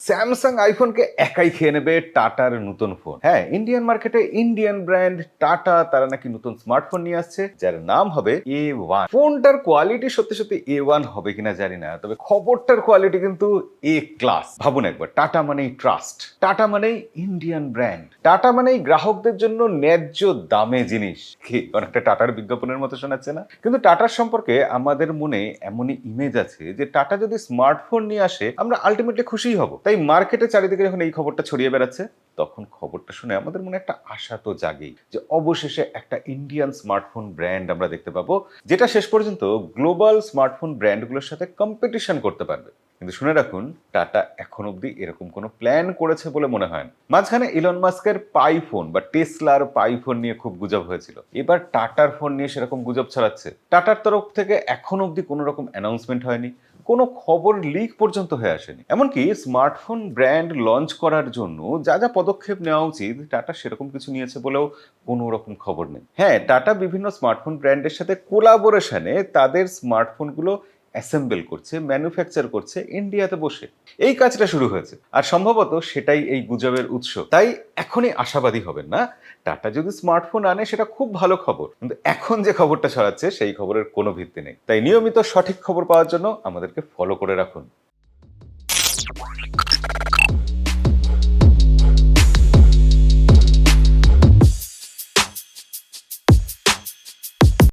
Samsung আইফোনকে একাই খেয়ে নেবে টাটার নতুন ফোন। হ্যাঁ, ইন্ডিয়ান মার্কেটে ইন্ডিয়ান ব্র্যান্ড টাটা তারা নাকি নতুন স্মার্টফোন নিয়ে আসছে যার নাম হবে A1। ফোনটার কোয়ালিটি সত্যি সত্যি A1 হবে কিনা জানি না, তবে খবরটার কোয়ালিটি কিন্তু এ ক্লাস। ভাবুন একবার, টাটা মানেই ট্রাস্ট, টাটা মানেই ইন্ডিয়ান ব্র্যান্ড, টাটা মানেই গ্রাহকদের জন্য ন্যায্য দামে জিনিস। কি অনেকটা টাটার বিজ্ঞাপনের মতো শোনাচ্ছে না? কিন্তু টাটার সম্পর্কে আমাদের মনে এমনই ইমেজ আছে যে টাটা যদি স্মার্টফোন নিয়ে আসে আমরা আলটিমেটলি খুশিই হব। তাই মার্কেটে চারিদিকে যখন এই খবরটা ছড়িয়ে বেড়াচ্ছে, তখন খবরটা শুনে আমাদের মনে একটা আশা তো জাগেই যে অবশেষে একটা ইন্ডিয়ান স্মার্টফোন ব্র্যান্ড আমরা দেখতে পাবো, যেটা শেষ পর্যন্ত গ্লোবাল স্মার্টফোন ব্র্যান্ডগুলোর সাথে কম্পিটিশন করতে পারবে। কিন্তু শুনে রাখুন, টাটা এখন অব্দি এরকম কোনো প্ল্যান করেছে বলে মনে হয় না। মাঝখানে ইলন মাস্কের পাই ফোন বা টেসলার পাই ফোন নিয়ে খুব গুজব হয়েছিল, এবার টাটার ফোন নিয়ে সেরকম গুজব ছড়াচ্ছে। টাটার তরফ থেকে এখন অব্দি কোনো রকম অ্যানাউন্সমেন্ট হয়নি, কোনো খবর লিক পর্যন্ত হয়ে আসেনি। এমনকি স্মার্টফোন ব্র্যান্ড লঞ্চ করার জন্য যা যা পদক্ষেপ নেওয়া উচিত টাটা সেরকম কিছু নিয়েছে বলেও কোনো রকম খবর নেই। হ্যাঁ, টাটা বিভিন্ন স্মার্টফোন ব্র্যান্ডের সাথে কোলাবোরেশনে তাদের স্মার্টফোনগুলো অ্যাসেম্বল করছে, ম্যানুফ্যাকচার করছে ইন্ডিয়াতে বসে। এই কাজটা শুরু হয়েছে আর সম্ভবত সেটাই এই গুজবের উৎস। তাই এখনই আশাবাদী হবেন না, টাটা যদি স্মার্টফোন আনে সেটা খুব ভালো খবর, কিন্তু এখন যে খবরটা ছড়াচ্ছে সেই খবরের কোনো ভিত্তি নেই। তাই নিয়মিত সঠিক খবর পাওয়ার জন্য আমাদেরকে ফলো করে রাখুন।